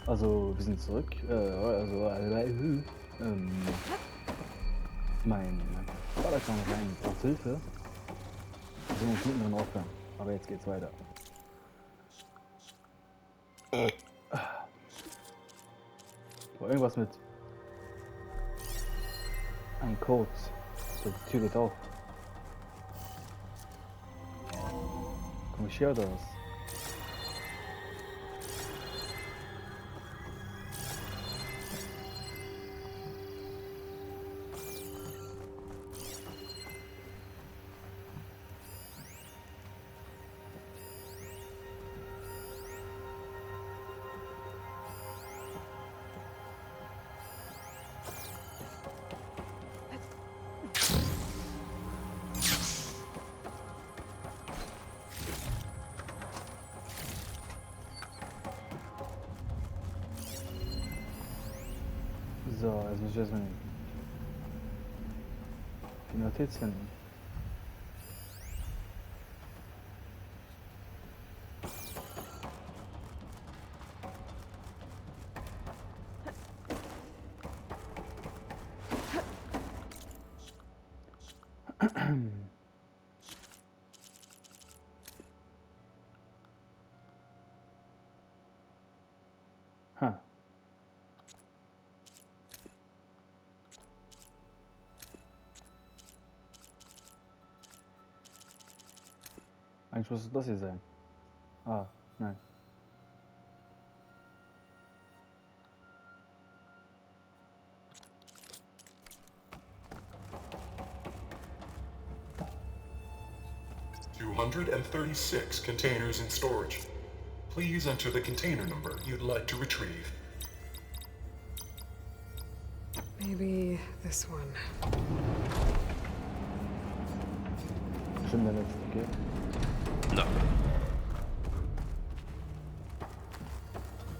Also, wir sind zurück. Mein Vater kam rein, braucht Hilfe. Wir sind uns mittendrin aufgegangen. Aber jetzt geht's weiter. War irgendwas mit einem Code. Die Tür geht auf. Komm ich hier oder was? So, jetzt muss ich erstmal die Notiz finden. Ha. Eigentlich muss es das hier sein. Ah, nein. $236 containers in storage. Please enter the container number you'd like to retrieve. Maybe this one. Bestimmt der letzte, okay? No.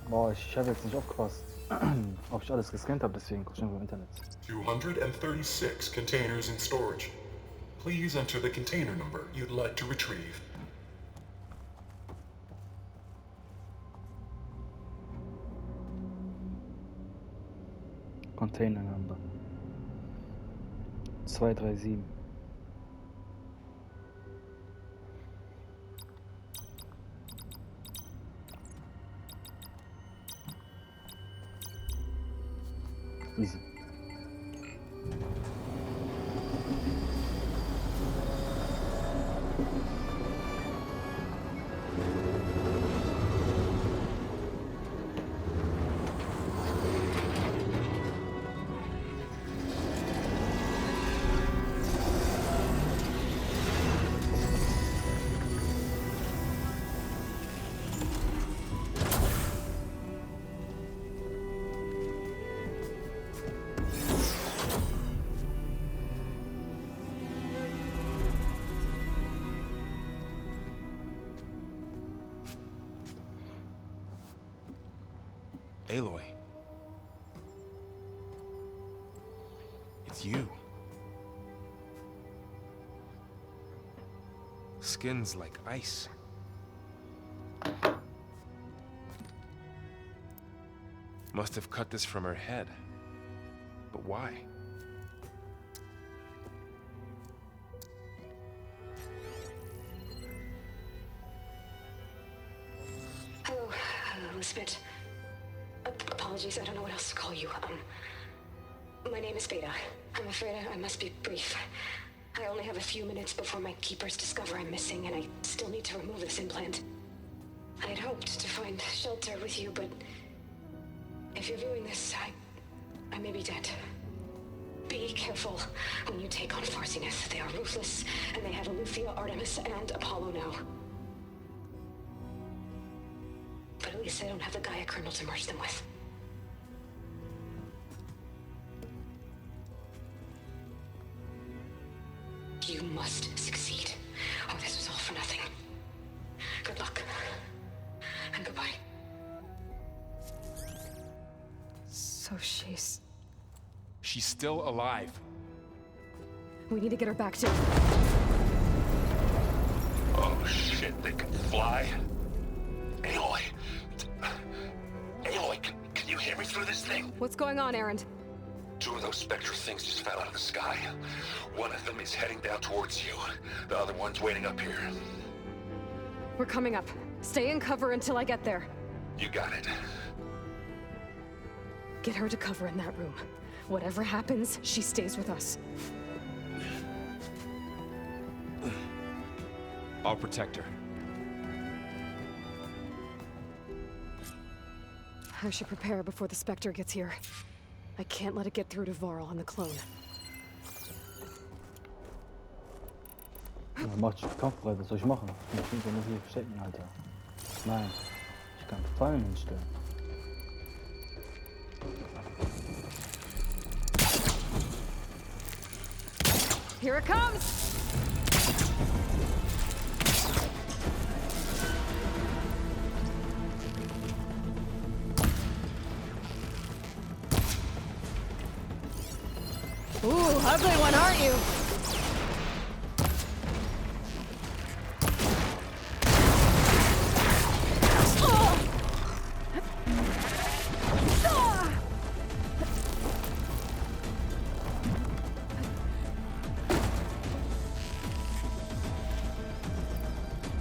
Boah, ich habe jetzt nicht aufgepasst, ob ich alles gescannt habe, deswegen guck ich einfach im Internet. 236 containers in storage. Please enter the container number you'd like to retrieve. Container Number 237. Easy. Aloy. It's you. Skin's like ice. Must have cut this from her head. But why? Hello, Spit. Apologies, I don't know what else to call you. My name is Beta. I'm afraid I must be brief. I only have a few minutes before my keepers discover I'm missing, and I still need to remove this implant. I had hoped to find shelter with you, but if you're viewing this, I may be dead. Be careful when you take on Far Zenith. They are ruthless, and they have Aletheia, Artemis, and Apollo now. But at least they don't have the Gaia kernel to merge them with. You must succeed, or this was all for nothing. Good luck. And goodbye. So she's... She's still alive. We need to get her back to... Oh shit, they can fly? Aloy, me through this thing. What's going on, Erend? 2 of those spectral things just fell out of the sky. One of them is heading down towards you. The other one's waiting up here. We're coming up. Stay in cover until I get there. You got it. Get her to cover in that room. Whatever happens, she stays with us. I'll protect her. I should prepare before the Spectre gets here. I can't let it get through to Varl and the clone. Ja, mach dich kampfbereit, was soll ich machen? Ich muss ja hier verstecken, Alter. Nein, ich kann Fallen hinstellen. Here it comes! Ooh, ugly one, aren't you?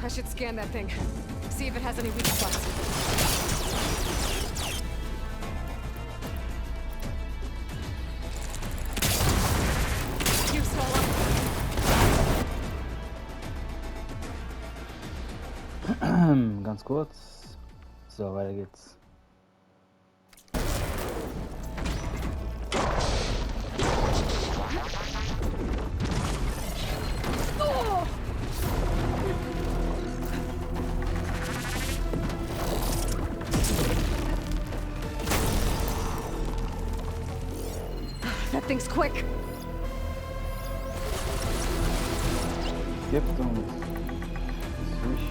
I should scan that thing. See if it has any weak spots. You swallow. Ganz kurz. So, weiter geht's. That thing's quick. Gibt uns Sushi.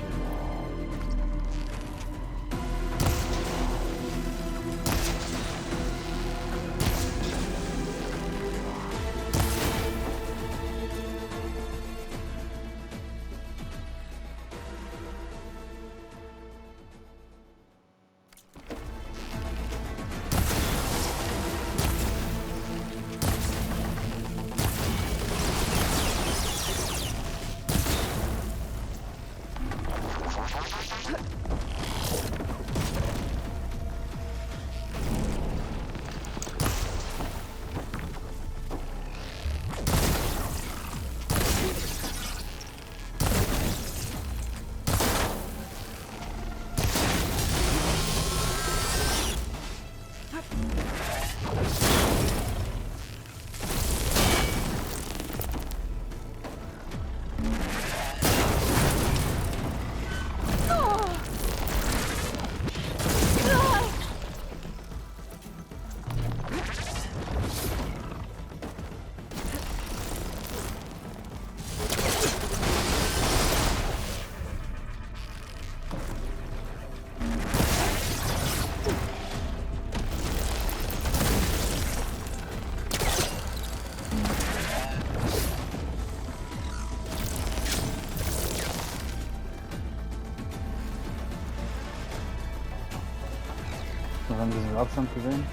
Wir haben diesen Abstand gesehen.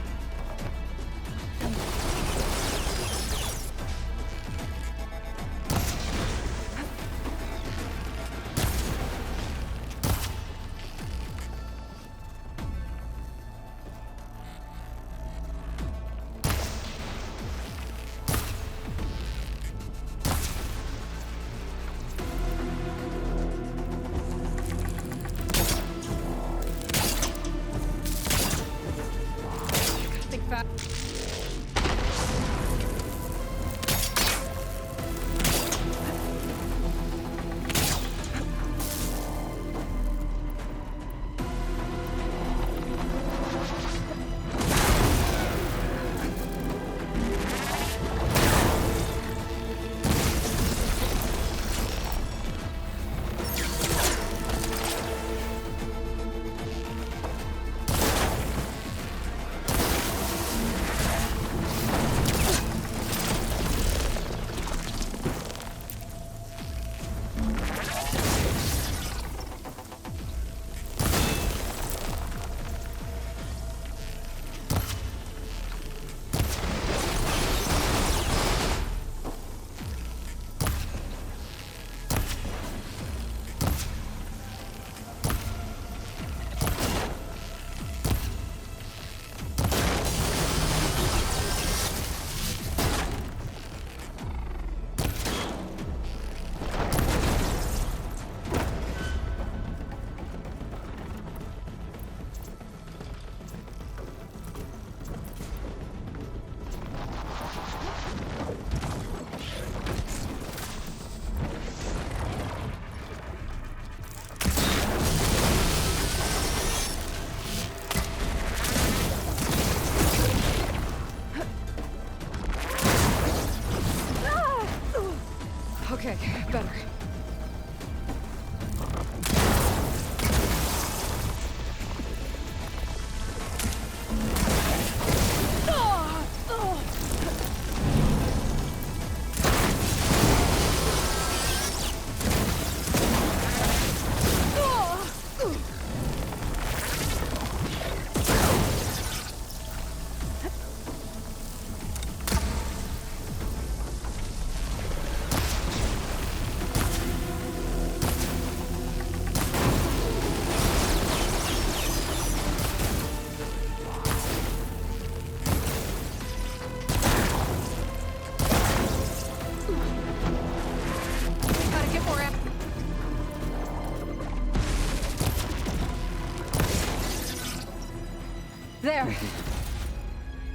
There.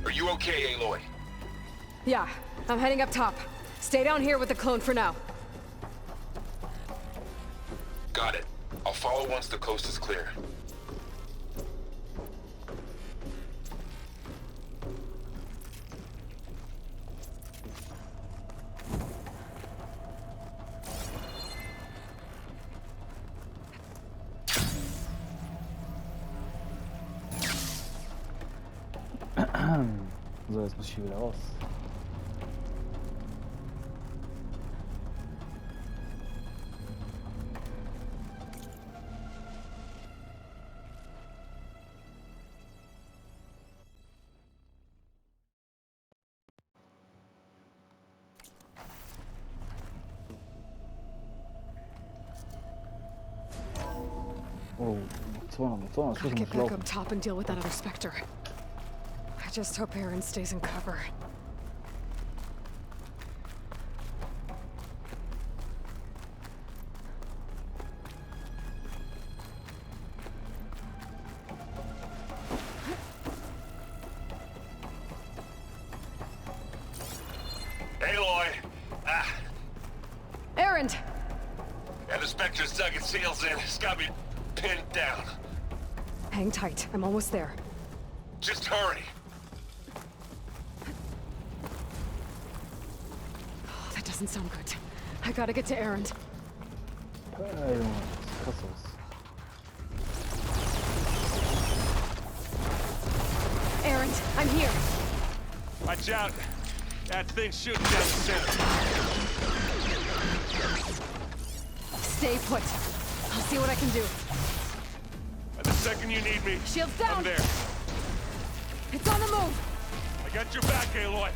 Are you okay, Aloy? Yeah, I'm heading up top. Stay down here with the clone for now. Got it. I'll follow once the coast is clear. So, jetzt muss ich hier wieder raus. Oh, noch 200, Gotta das muss get ich back laufen. up top and deal with that other Spectre. I just hope Aaron stays in cover. Aloy! Aaron! Yeah, the Spectre's dug its heels in. It's got me pinned down. Hang tight, I'm almost there. Just hurry. Oh, that doesn't sound good. I gotta get to Aaron. Junge, das sieht krass aus. Aaron, I'm here. Watch out! That thing's shooting down the center. Stay put. I'll see what I can do. And the second you need me, Shields down. I'm there. It's on the move. I got your back, Aloy.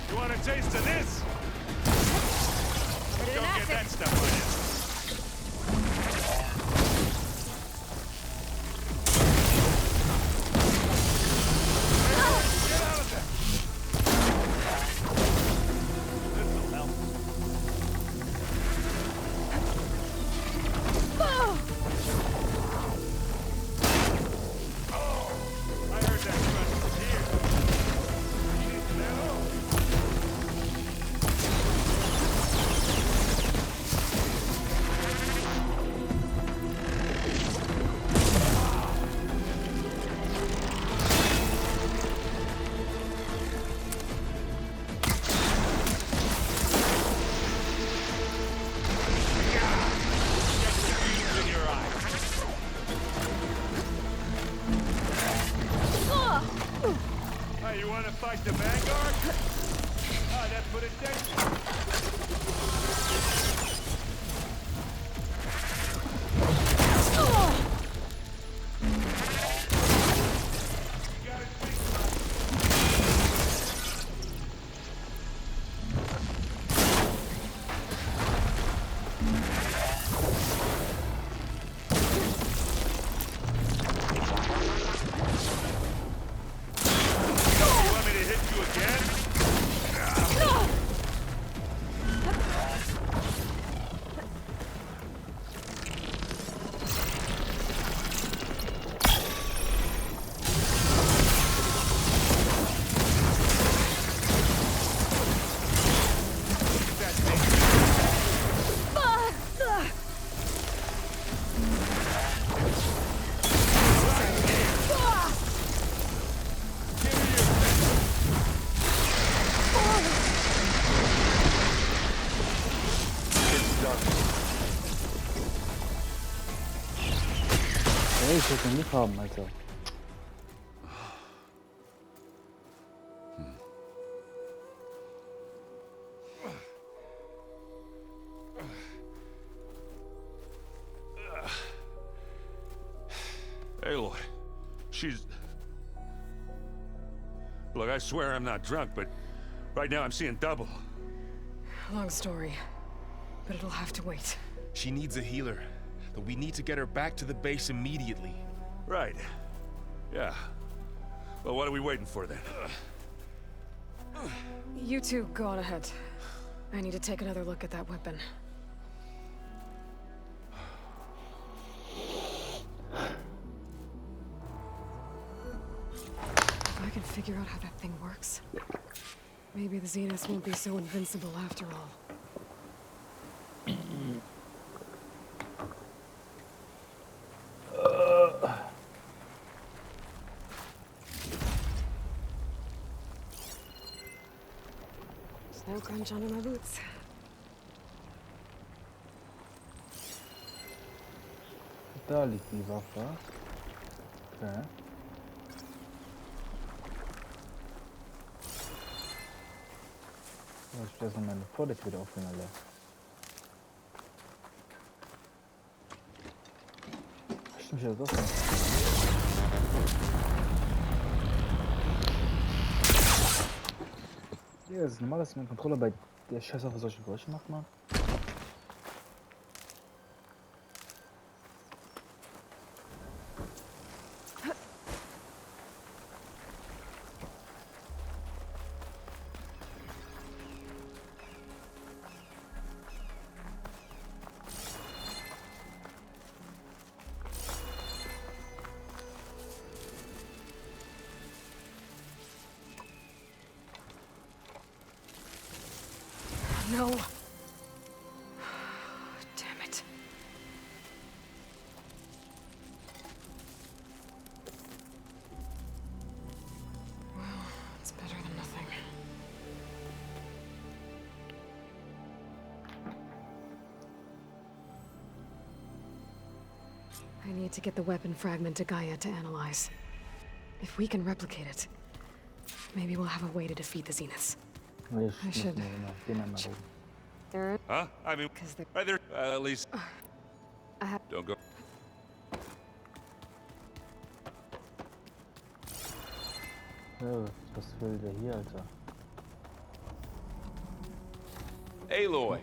You want a taste of this? Put it in Don't get acid. that stuff on you. Get out of there! This'll help. I heard that crunch was here. You need to know. Get the beams in your eyes. Hey, you want to fight the Vanguard? Ah, that's what it takes. You got it fixed. You want me to hit you again? That thing. Give me your Ey, ich will den nicht haben, Alter. Aloy, she's... Look, I swear I'm not drunk, but right now I'm seeing double. Long story, but it'll have to wait. She needs a healer, but we need to get her back to the base immediately. Right. Yeah. Well, what are we waiting for then? You two go on ahead. I need to take another look at that weapon. figure out how that thing works? Maybe the Zeniths won't be so invincible after all. Snow crunch under my boots. Da liegt die Waffe. Okay. Ich stelle es meine Vordertür wieder aufhängen, Alter. Stimmt ja doch nicht. Ja, es ist normal, dass mein Controller bei der Scheißwaffe solche Geräusche macht, man. No. Damn it. Well, it's better than nothing. I need to get the weapon fragment to Gaia to analyze. If we can replicate it, maybe we'll have a way to defeat the Zeniths. I should check. They're Huh? I mean, because they're right there. At least. Don't go. Ja, was will der hier, Alter? Aloy,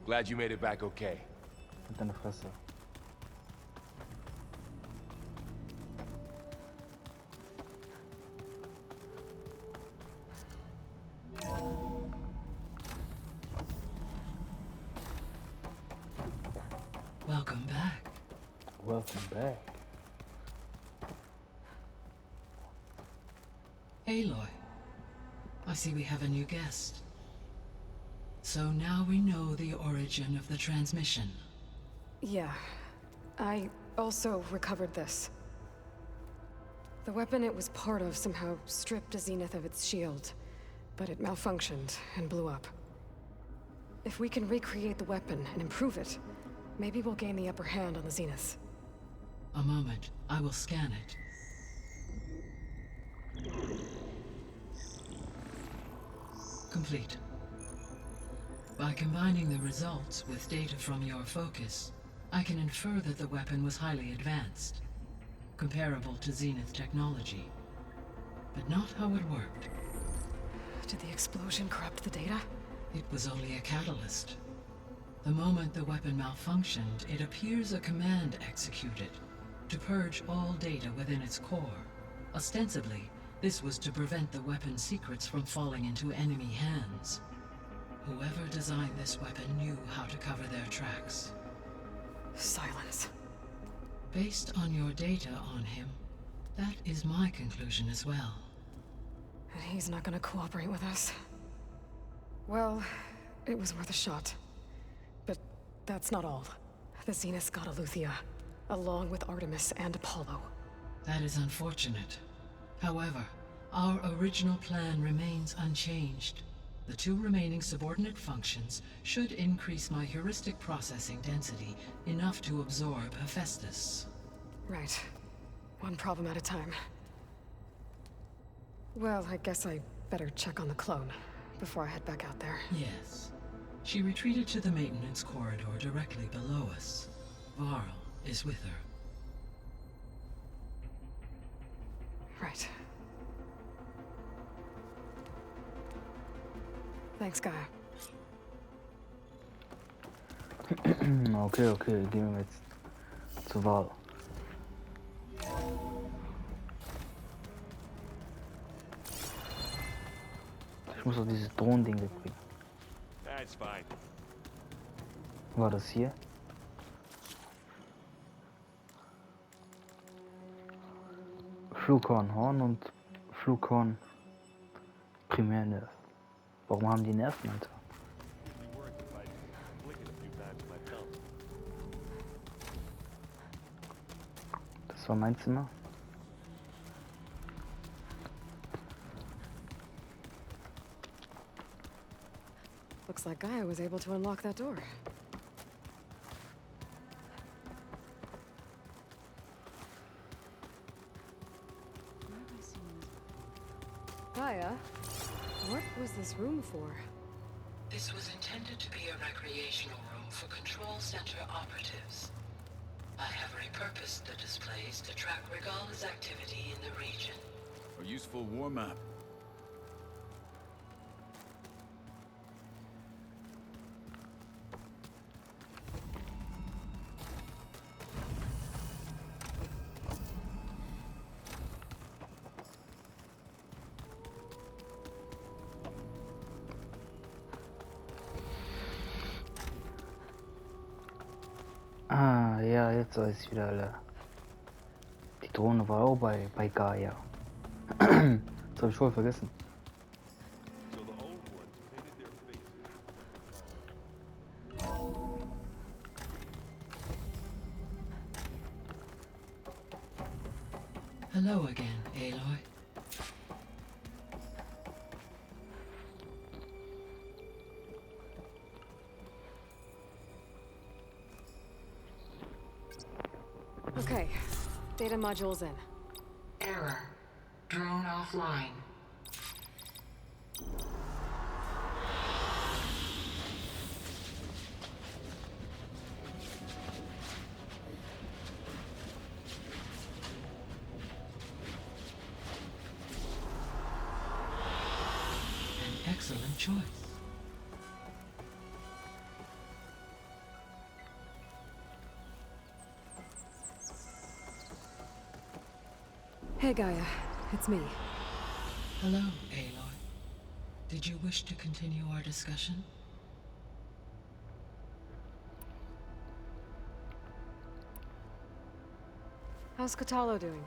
glad you made it back okay. Mit deiner Fresse. Welcome back. Welcome back. Aloy, I see we have a new guest. So now we know the origin of the transmission. Yeah. I also recovered this. The weapon it was part of somehow stripped a Zenith of its shield, but it malfunctioned and blew up. If we can recreate the weapon and improve it, maybe we'll gain the upper hand on the Zeniths. A moment, I will scan it. Complete. By combining the results with data from your focus, I can infer that the weapon was highly advanced, comparable to Zenith technology, but not how it worked. Did the explosion corrupt the data? It was only a catalyst. The moment the weapon malfunctioned, it appears a command executed to purge all data within its core. Ostensibly, this was to prevent the weapon's secrets from falling into enemy hands. Whoever designed this weapon knew how to cover their tracks. Silence. Based on your data on him, that is my conclusion as well. And he's not gonna cooperate with us. Well, it was worth a shot. But that's not all. The Zeniths got Aletheia, along with Artemis and Apollo. That is unfortunate. However, our original plan remains unchanged. The two remaining subordinate functions should increase my heuristic processing density enough to absorb Hephaestus. Right. One problem at a time. Well, I guess I better check on the clone before I head back out there. Yes. She retreated to the maintenance corridor directly below us. Varl is with her. Right. Thanks, Gaia. Okay, gehen wir jetzt zur Wahl. Ich muss auch dieses Drohnending wegbringen. That's fine. War das hier? Flughorn, Horn und Flughorn. Primärnerv. Warum haben die Nerven, Alter? It'd be worse if I flick it a few times with my thumb. Das war mein Zimmer. Looks like Gaia was able to unlock that door. Gaia, what was this room for? This was intended to be a recreational room for Control Center operatives. I have repurposed the displays to track Regala's activity in the region. A useful war map. Ah, ja, jetzt weiß ich wieder, Alter. Die Drohne war auch bei Gaia. Das habe ich voll vergessen. So the old ones painted their faces. Hello again, Aloy. Okay, data module's in. Error. Drone offline. An excellent choice. Hey Gaia, it's me. Hello, Aloy. Did you wish to continue our discussion? How's Katalo doing?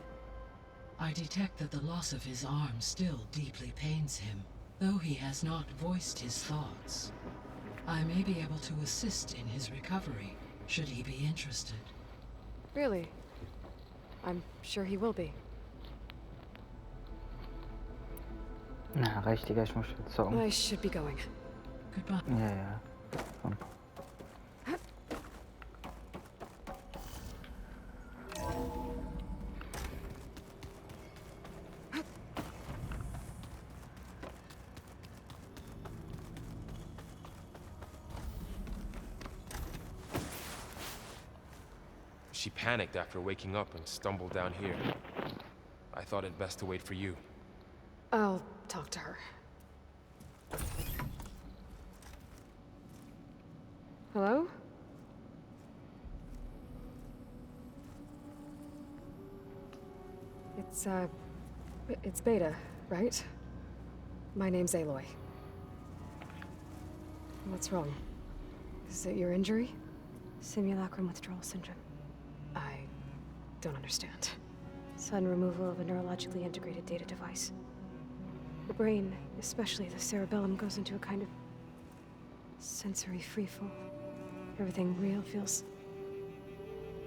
I detect that the loss of his arm still deeply pains him, though he has not voiced his thoughts. I may be able to assist in his recovery, should he be interested. Really? I'm sure he will be. Na, reicht, Digga, ich muss jetzt zocken. I should be going. Goodbye. Ja, ja. Komm. She panicked after waking up and stumbled down here. I thought it best to wait for you. I'll talk to her. Hello? It's Beta, right? My name's Aloy. What's wrong? Is it your injury? Simulacrum withdrawal syndrome. I don't understand. Sudden removal of a neurologically integrated data device. The brain, especially the cerebellum, goes into a kind of sensory freefall. Everything real feels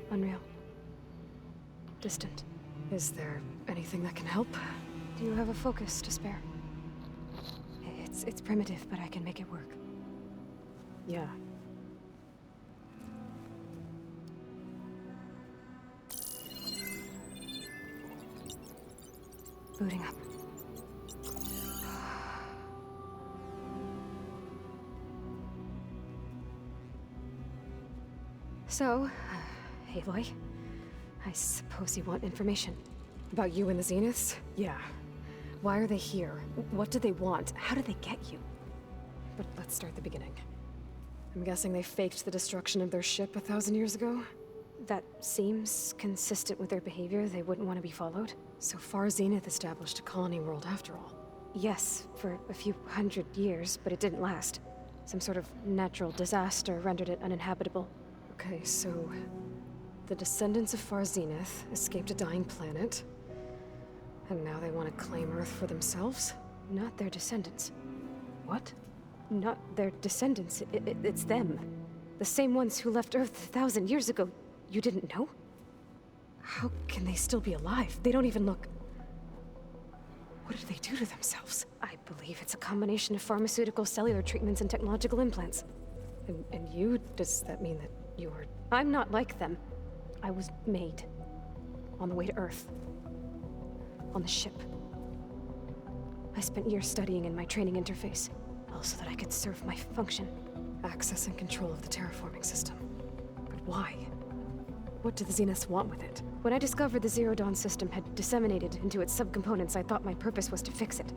unreal. Distant. Is there anything that can help? Do you have a focus to spare? It's primitive, but I can make it work. Yeah. Booting up. So, Aloy, I suppose you want information. About you and the Zeniths? Yeah. Why are they here? What do they want? How did they get you? But let's start the beginning. I'm guessing they faked the destruction of their ship 1,000 years ago? That seems consistent with their behavior. They wouldn't want to be followed. So far, Zenith established a colony world after all. Yes, for a few hundred years, but it didn't last. Some sort of natural disaster rendered it uninhabitable. Okay, so the descendants of Far Zenith escaped a dying planet, And now they want to claim Earth for themselves? Not their descendants. What? Not their descendants. It's them. The same ones who left Earth 1,000 years ago. You didn't know? How can they still be alive? They don't even look... What did they do to themselves? I believe it's a combination of pharmaceutical, cellular treatments, and technological implants. And you? Does that mean that you are... I'm not like them. I was made. On the way to Earth. On the ship. I spent years studying in my training interface, all so that I could serve my function. Access and control of the terraforming system. But why? What do the Zeniths want with it? When I discovered the Zero Dawn system had disseminated into its subcomponents, I thought my purpose was to fix it.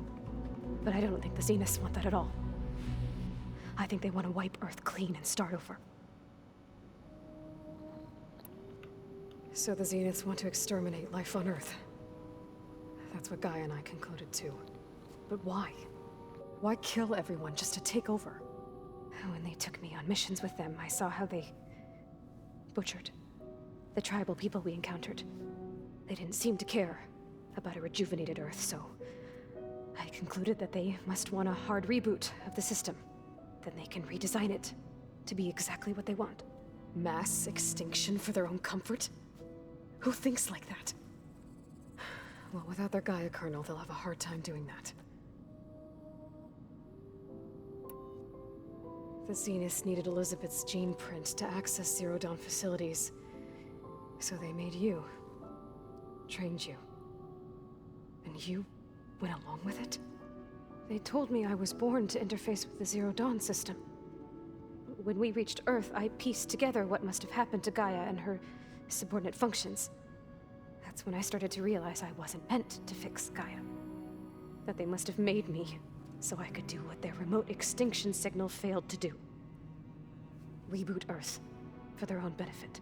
But I don't think the Zeniths want that at all. I think they want to wipe Earth clean and start over. So the Zeniths want to exterminate life on Earth. That's what Gaia and I concluded too. But why? Why kill everyone just to take over? When they took me on missions with them, I saw how they butchered the tribal people we encountered. They didn't seem to care about a rejuvenated Earth, so I concluded that they must want a hard reboot of the system. Then they can redesign it to be exactly what they want. Mass extinction for their own comfort? Who thinks like that? Well, without their Gaia kernel, they'll have a hard time doing that. The Zeniths needed Elizabeth's gene print to access Zero Dawn facilities. So they made you. Trained you. And you went along with it? They told me I was born to interface with the Zero Dawn system. When we reached Earth, I pieced together what must have happened to Gaia and her subordinate functions. That's when I started to realize I wasn't meant to fix Gaia. That they must have made me so I could do what their remote extinction signal failed to do. Reboot Earth for their own benefit.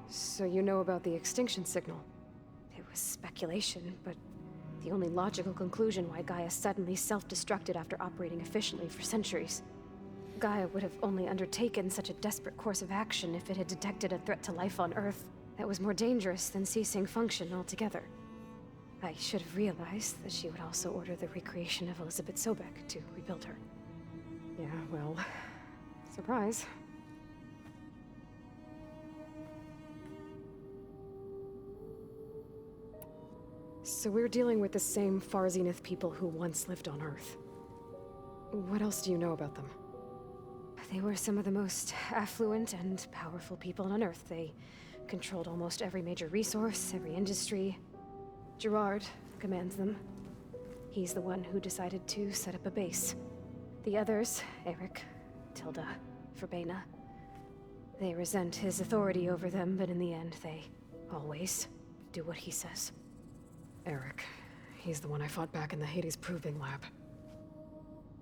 So you know about the extinction signal? It was speculation, but the only logical conclusion why Gaia suddenly self-destructed after operating efficiently for centuries. Gaia would have only undertaken such a desperate course of action if it had detected a threat to life on Earth that was more dangerous than ceasing function altogether. I should have realized that she would also order the recreation of Elizabeth Sobek to rebuild her. Yeah, well, surprise. So we're dealing with the same Far Zenith people who once lived on Earth. What else do you know about them? They were some of the most affluent and powerful people on Earth. They controlled almost every major resource, every industry. Gerard commands them. He's the one who decided to set up a base. The others, Eric, Tilda, Verbena, they resent his authority over them, but in the end, they always do what he says. Eric, he's the one I fought back in the Hades Proving Lab.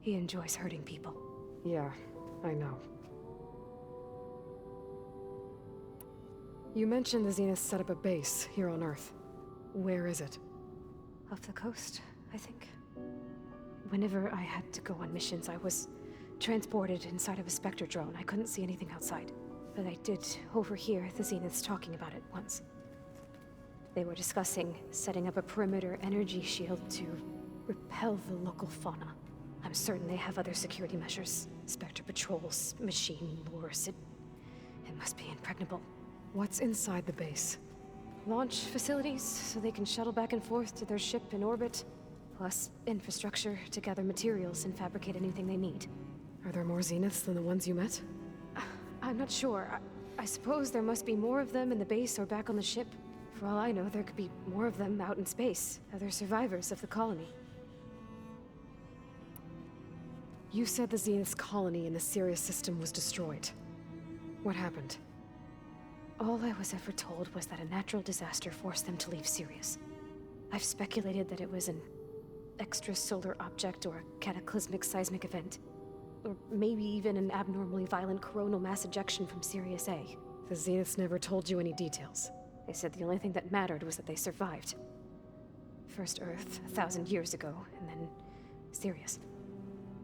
He enjoys hurting people. Yeah, I know. You mentioned the Zeniths set up a base here on Earth. Where is it? Off the coast, I think. Whenever I had to go on missions, I was transported inside of a Spectre drone. I couldn't see anything outside. But I did overhear the Zeniths talking about it once. They were discussing setting up a perimeter energy shield to repel the local fauna. I'm certain they have other security measures. Spectre patrols, machine lures. It must be impregnable. What's inside the base? Launch facilities, so they can shuttle back and forth to their ship in orbit. Plus, infrastructure to gather materials and fabricate anything they need. Are there more Zeniths than the ones you met? I'm not sure. I suppose there must be more of them in the base or back on the ship. For all I know, there could be more of them out in space, other survivors of the colony. You said the Zenith's colony in the Sirius system was destroyed. What happened? All I was ever told was that a natural disaster forced them to leave Sirius. I've speculated that it was an extrasolar object or a cataclysmic seismic event. Or maybe even an abnormally violent coronal mass ejection from Sirius A. The Zeniths never told you any details. They said the only thing that mattered was that they survived. First Earth, 1,000 years ago, and then Sirius.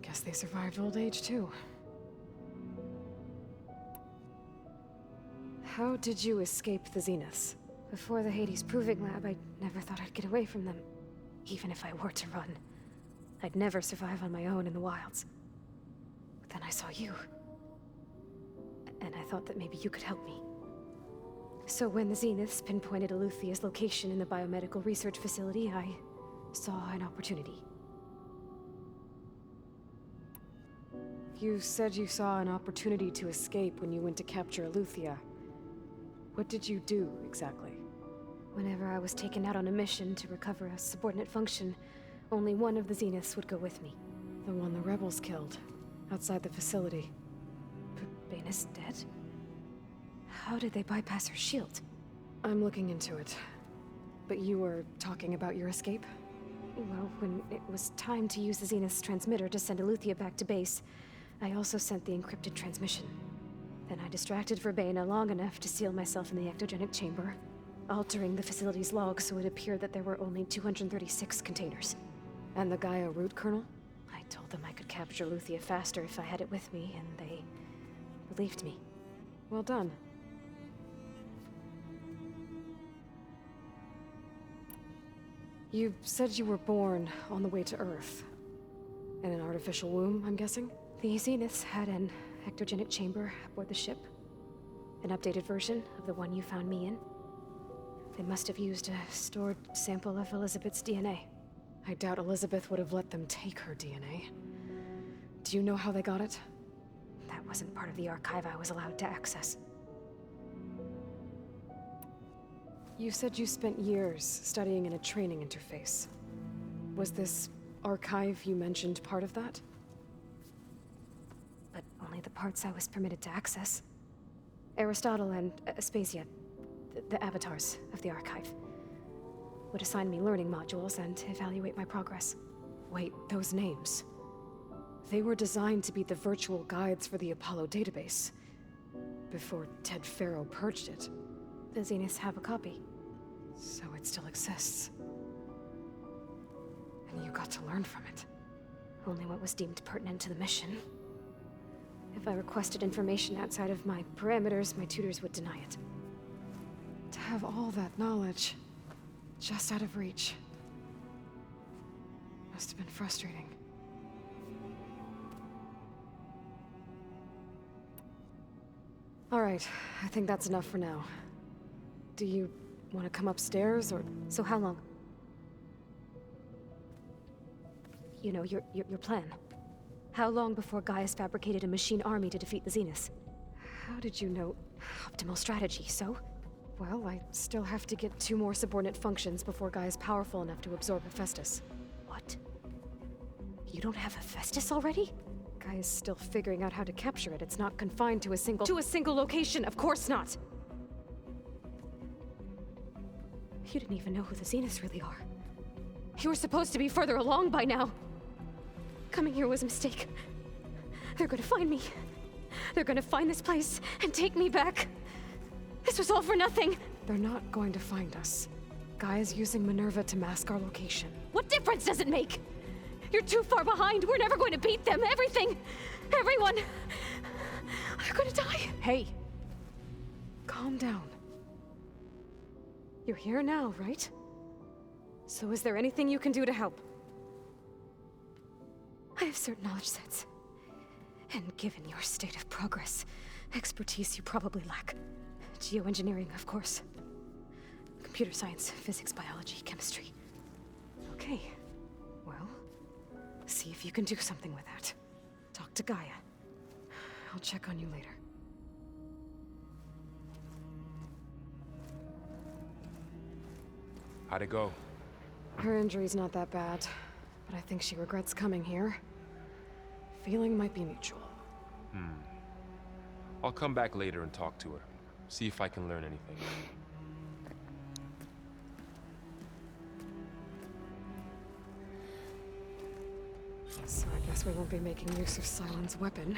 Guess they survived old age, too. How did you escape the Zeniths? Before the Hades Proving Lab, I never thought I'd get away from them. Even if I were to run. I'd never survive on my own in the wilds. But then I saw you. And I thought that maybe you could help me. So when the Zeniths pinpointed Eluthia's location in the biomedical research facility, I saw an opportunity. You said you saw an opportunity to escape when you went to capture Eluthia. What did you do, exactly? Whenever I was taken out on a mission to recover a subordinate function, only one of the Zeniths would go with me. The one the rebels killed, outside the facility. But Baina's dead? How did they bypass her shield? I'm looking into it. But you were talking about your escape? Well, when it was time to use the Zenith's transmitter to send Eluthia back to base, I also sent the encrypted transmission. Then I distracted Verbena long enough to seal myself in the ectogenic chamber, altering the facility's log so it appeared that there were only 236 containers. And the Gaia root kernel? I told them I could capture Eluthia faster if I had it with me, and they believed me. Well done. You said you were born on the way to Earth. In an artificial womb, I'm guessing? The Zeniths had an ectogenic chamber aboard the ship. An updated version of the one you found me in. They must have used a stored sample of Elizabeth's DNA. I doubt Elizabeth would have let them take her DNA. Do you know how they got it? That wasn't part of the archive I was allowed to access. You said you spent years studying in a training interface. Was this archive you mentioned part of that? But only the parts I was permitted to access. Aristotle and Aspasia, the avatars of the archive, would assign me learning modules and evaluate my progress. Wait, those names. They were designed to be the virtual guides for the Apollo database. Before Ted Faro purged it. The Zeniths have a copy. So it still exists. And you got to learn from it. Only what was deemed pertinent to the mission. If I requested information outside of my parameters, my tutors would deny it. To have all that knowledge, just out of reach. Must have been frustrating. All right, I think that's enough for now. Do you want to come upstairs, or...? So how long? You know, your plan. How long before Gaius fabricated a machine army to defeat the Zeniths? How did you know? Optimal strategy, so? Well, I still have to get 2 more subordinate functions before Gaia's powerful enough to absorb Hephaestus. What? You don't have Hephaestus already? Gaia's still figuring out how to capture it. It's not confined to a single... To a single location! Of course not! You didn't even know who the Zeniths really are. You were supposed to be further along by now. Coming here was a mistake. They're gonna find me. They're gonna find this place and take me back. This was all for nothing. They're not going to find us. Gaia's using Minerva to mask our location. What difference does it make? You're too far behind. We're never going to beat them. Everything. Everyone. They're gonna die. Hey. Calm down. You're here now, right? So is there anything you can do to help? I have certain knowledge sets. And given your state of progress, expertise you probably lack. Geoengineering, of course. Computer science, physics, biology, chemistry. Okay. Well, see if you can do something with that. Talk to Gaia. I'll check on you later. How'd it go? Her injury's not that bad, but I think she regrets coming here. Feeling might be mutual. I'll come back later and talk to her. See if I can learn anything. So I guess we won't be making use of Cylon's weapon.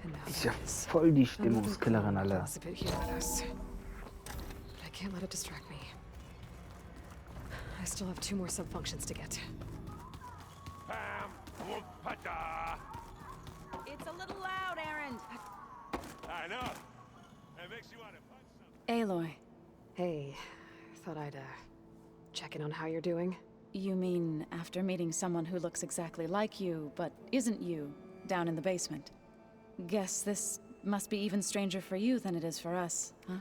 And now Ist ja there is voll die another Stimmungskillerin, Cylon Alter. class of it here with us. But I can't let it distract me. I still have 2 more sub-functions to get. Pam, whoop-a-da. It's a little loud, Aaron. I know. It makes you want to punch something. Aloy, Hey, thought I'd, check in on how you're doing. You mean after meeting someone who looks exactly like you, but isn't you, down in the basement? Guess this must be even stranger for you than it is for us, huh?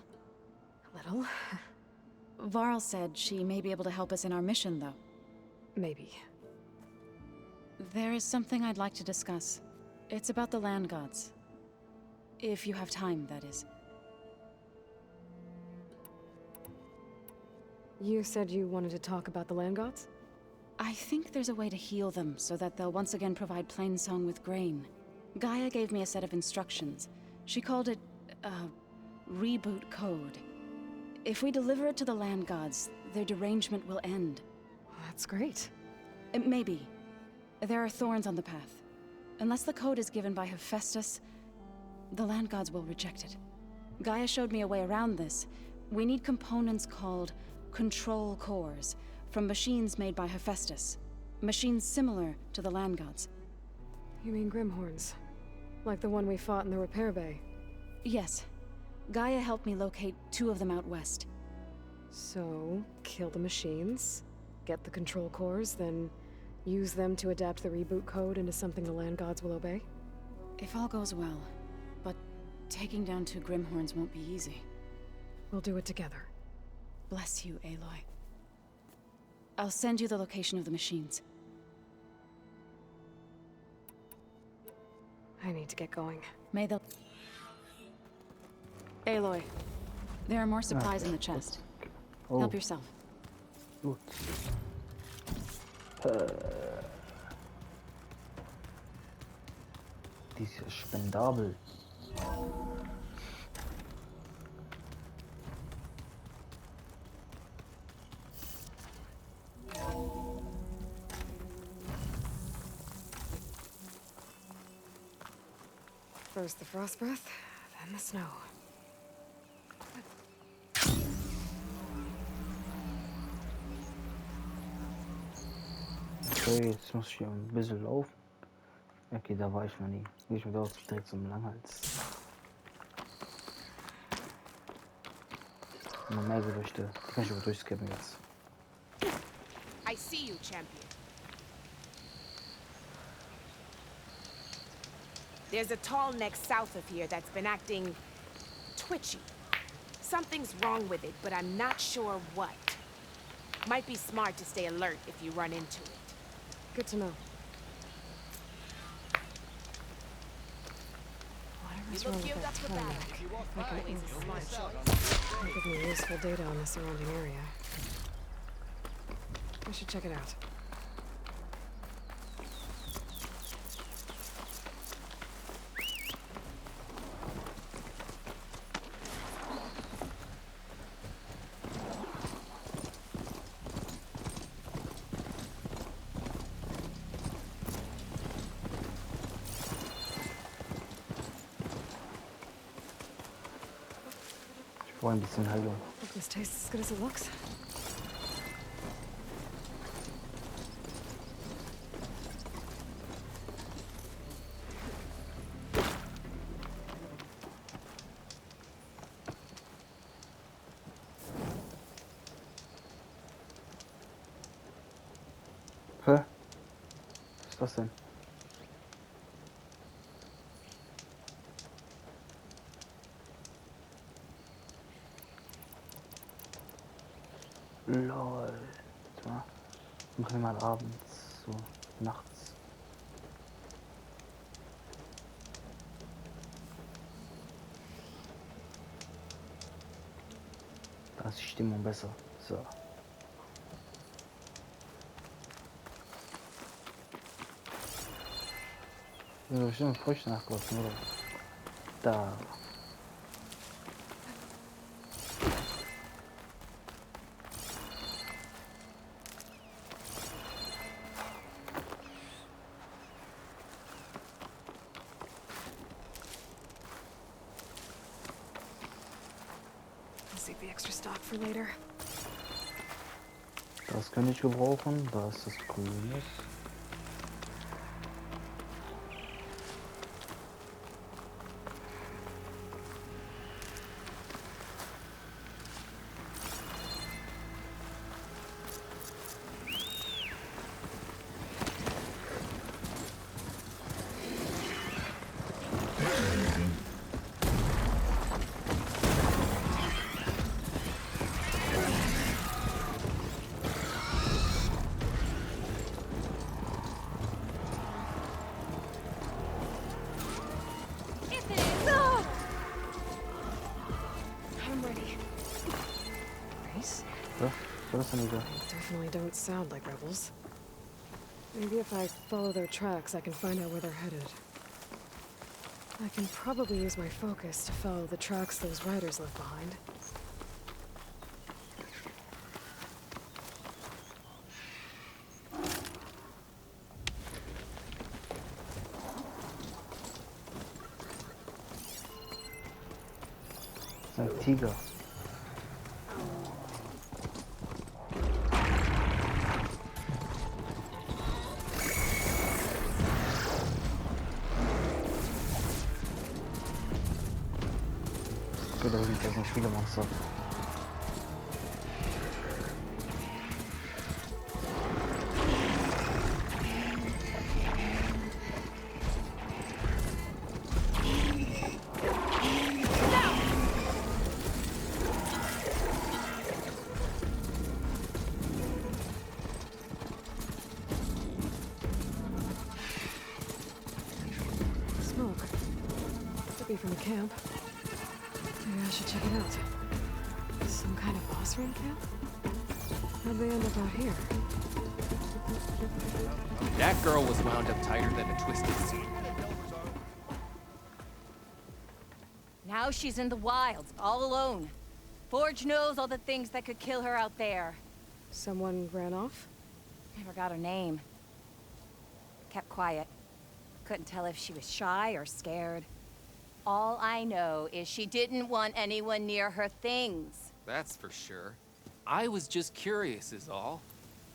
A little. Varl said she may be able to help us in our mission, though. Maybe. There is something I'd like to discuss. It's about the land gods. If you have time, that is. You said you wanted to talk about the land gods? I think there's a way to heal them so that they'll once again provide Plainsong with grain. Gaia gave me a set of instructions. She called it, reboot code. If we deliver it to the land gods, their derangement will end. That's great. Maybe. There are thorns on the path. Unless the code is given by Hephaestus, the land gods will reject it. Gaia showed me a way around this. We need components called control cores from machines made by Hephaestus. Machines similar to the land gods. You mean Grimhorns? Like the one we fought in the repair bay? Yes. Gaia helped me locate 2 of them out west. So, kill the machines, get the control cores, then use them to adapt the reboot code into something the land gods will obey? If all goes well. But taking down 2 Grimhorns won't be easy. We'll do it together. Bless you, Aloy. I'll send you the location of the machines. I need to get going. May the... Aloy, there are more supplies in the chest. Oh, Help yourself. gut. Die ist ja spendabel. First the frost breath, then the snow. Okay, jetzt muss ich hier ein bisschen laufen. Okay, da war ich noch nie. Gehe ich mit aus direkt zum Langhals. Noch mehr Gerüchte. Die kann ich aber durchskippen jetzt. I see you, champion. There's a tall neck south of here that's been acting twitchy. Something's wrong with it, but I'm not sure what. Might be smart to stay alert if you run into it. Good to know. You look geared up for battle. Always a smart choice. It'll give me useful data on the surrounding area. I should check it out. Ich brauche ein bisschen Heilung. Hope this tastes as good as it looks. Hä? Was ist das denn? Lol. Warte mal. Machen wir mal abends, so nachts. Da ist die Stimmung besser. So. So, bestimmt Früchte nachgelassen, oder? Da. I'll save the extra stock for later. Das kann ich gebrauchen, da ist das Grünes. corazón, amiga. Definitely don't sound like rebels. Maybe if I follow their tracks, I can find out where they're headed. I can probably use my focus to follow the tracks those riders left behind. Antigua. Cuidado, gente, alguns filhos só. Smoke. Could be from the camp. Maybe I should check it out. Some kind of boss room camp? How'd they end up out here? That girl was wound up tighter than a twisted seat. Now she's in the wilds, all alone. Forge knows all the things that could kill her out there. Someone ran off? Never got her name. Kept quiet. Couldn't tell if she was shy or scared. All I know is she didn't want anyone near her things. That's for sure. I was just curious is all.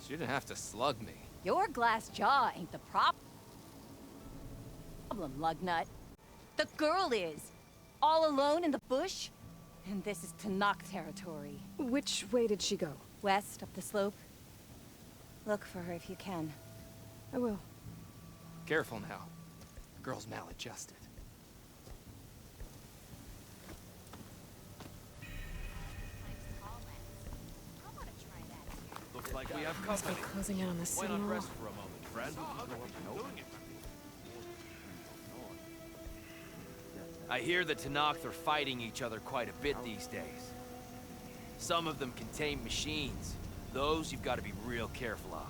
She didn't have to slug me. Your glass jaw ain't the problem, Lugnut. The girl is. All alone in the bush. And this is Tenakth territory. Which way did she go? West, up the slope. Look for her if you can. I will. Careful now. The girl's maladjusted. Looks like we have Must be company. closing in on the Why not signal. rest for a moment, friend? I hear the Tenakth are fighting each other quite a bit these days. Some of them contain machines. Those you've got to be real careful of.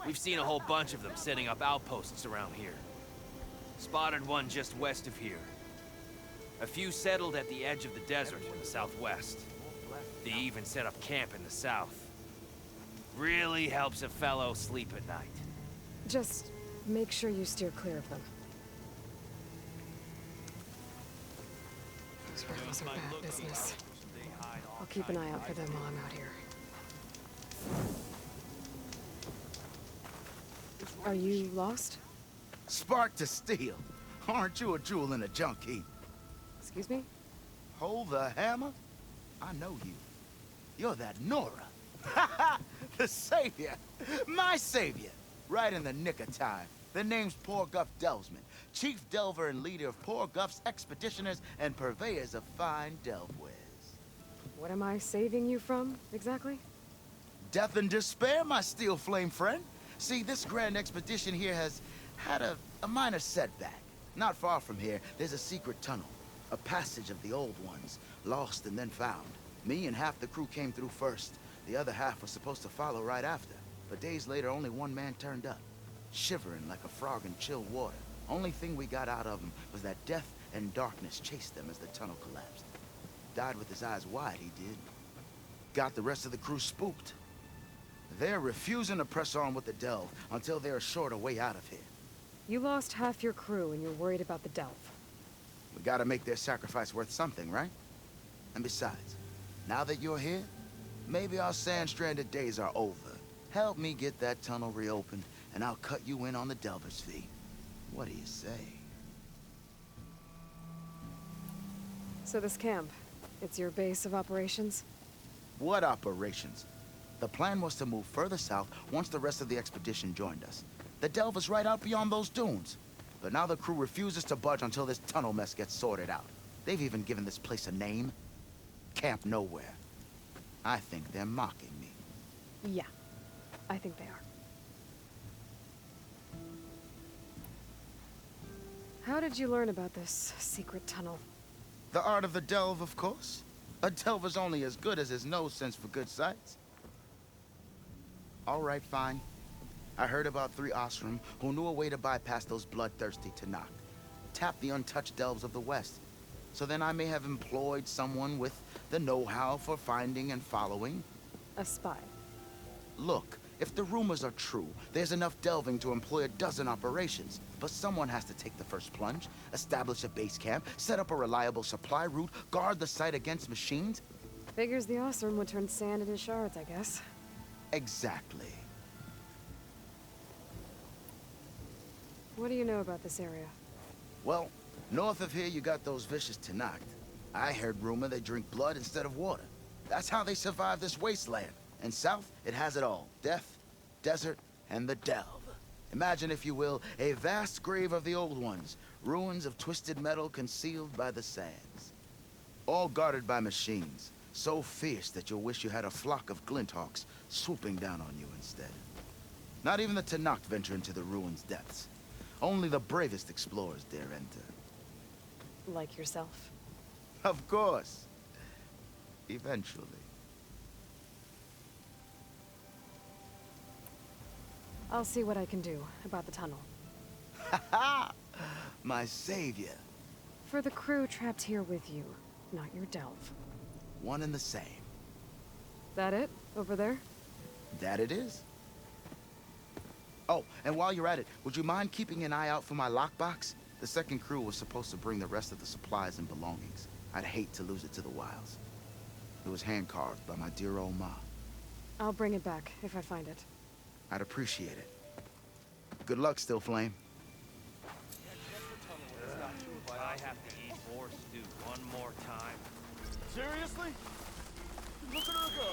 We've seen a whole bunch of them setting up outposts around here. Spotted one just west of here. A few settled at the edge of the desert in the southwest. They even set up camp in the south. Really helps a fellow sleep at night. Just make sure you steer clear of them. Those rebels are bad business. I'll keep an eye out for them while I'm out here. Are you lost? Spark to steel. Aren't you a jewel in a junk heap? Excuse me? Hold the hammer? I know you. You're that Nora. The savior. My savior. Right in the nick of time. The name's Poor Guff Delvesman, chief delver and leader of Poor Guff's expeditioners and purveyors of fine delve wares. What am I saving you from, exactly? Death and despair, my steel flame friend. See, this grand expedition here has had a minor setback. Not far from here, there's a secret tunnel. A passage of the old ones, lost and then found. Me and half the crew came through first. The other half was supposed to follow right after. But days later, only one man turned up. Shivering like a frog in chill water. Only thing we got out of him was that death and darkness chased them as the tunnel collapsed. Died with his eyes wide, he did. Got the rest of the crew spooked. They're refusing to press on with the delve until they're assured a way out of here. You lost half your crew and you're worried about the delve. We gotta make their sacrifice worth something, right? And besides, now that you're here, maybe our sand-stranded days are over. Help me get that tunnel reopened, and I'll cut you in on the delver's fee. What do you say? So this camp, it's your base of operations? What operations? The plan was to move further south once the rest of the expedition joined us. The delve is right out beyond those dunes. But now the crew refuses to budge until this tunnel mess gets sorted out. They've even given this place a name. Camp Nowhere. I think they're mocking me. Yeah, I think they are. How did you learn about this secret tunnel? The art of the delve, of course. A delver's only as good as his nose sense for good sights. All right, fine. I heard about 3 Osram who knew a way to bypass those bloodthirsty Tenakth. Tap the untouched delves of the West. So then I may have employed someone with the know-how for finding and following. A spy. Look, if the rumors are true, there's enough delving to employ a dozen operations. But someone has to take the first plunge, establish a base camp, set up a reliable supply route, guard the site against machines. Figures the Osram would turn sand into shards, I guess. Exactly. What do you know about this area? Well, north of here you got those vicious Tenakth. I heard rumor they drink blood instead of water. That's how they survive this wasteland. And south, it has it all. Death, desert, and the delve. Imagine, if you will, a vast grave of the old ones. Ruins of twisted metal concealed by the sands. All guarded by machines. So fierce that you'll wish you had a flock of Glinthawks swooping down on you instead. Not even the Tenakth venture into the ruins' depths. Only the bravest explorers dare enter. Like yourself? Of course. Eventually. I'll see what I can do about the tunnel. Ha! My savior. For the crew trapped here with you, not your delve. One and the same. That it? Over there? That it is. Oh, and while you're at it, would you mind keeping an eye out for my lockbox? The second crew was supposed to bring the rest of the supplies and belongings. I'd hate to lose it to the wilds. It was hand-carved by my dear old ma. I'll bring it back if I find it. I'd appreciate it. Good luck, Still Flame. I have to eat more stew one more time. Seriously? Look at her go.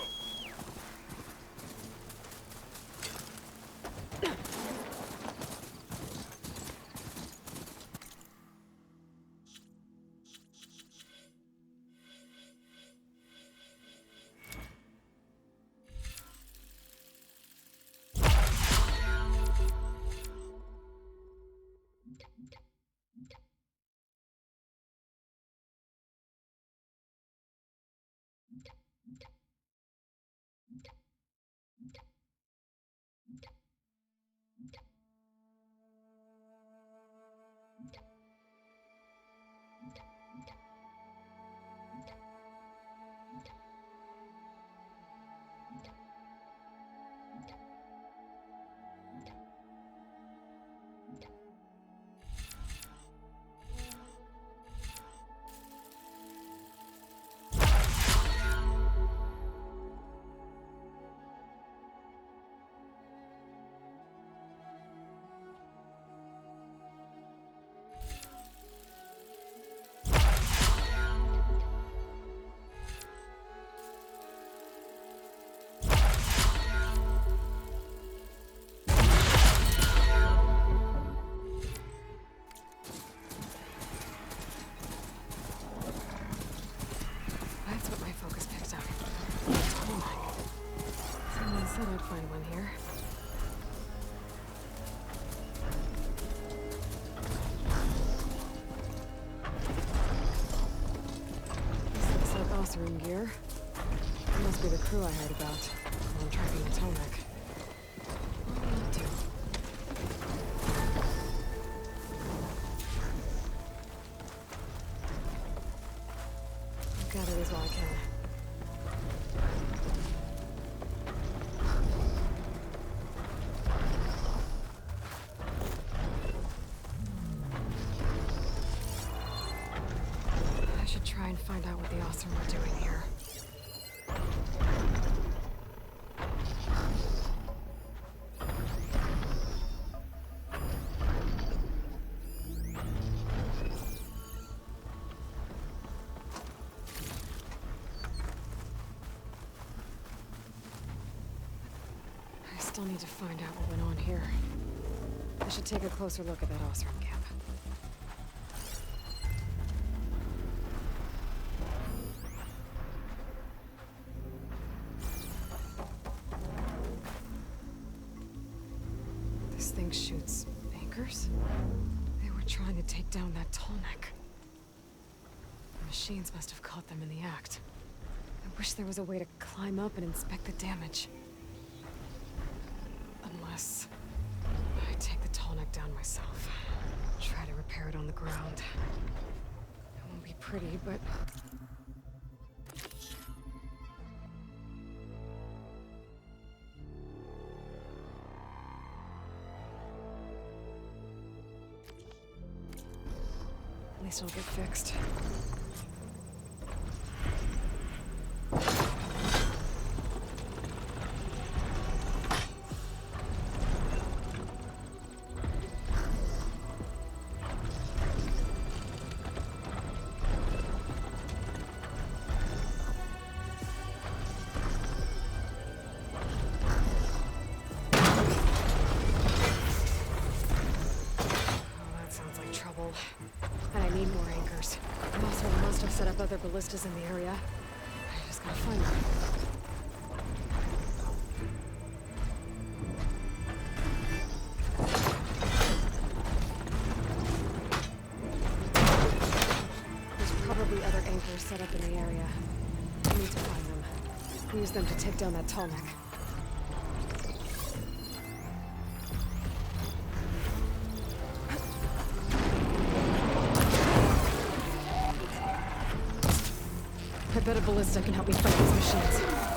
Thought I'd find one here. This looks like Osram gear. It must be the crew I heard about while I'm tracking the Tomek. What will I do? I'll gather these while I can. Try and find out what the Osram are doing here. I still need to find out what went on here. I should take a closer look at that Osram camp. This thing shoots anchors? They were trying to take down that Tomek. The machines must have caught them in the act. I wish there was a way to climb up and inspect the damage. Unless I take the tall neck down myself. Try to repair it on the ground. It won't be pretty, but... at least it'll get fixed. And I need more anchors. Also, must have set up other ballistas in the area. I just gotta find them. There's probably other anchors set up in the area. I need to find them. Use them to take down that tall neck. I bet a ballista can help me fight these machines.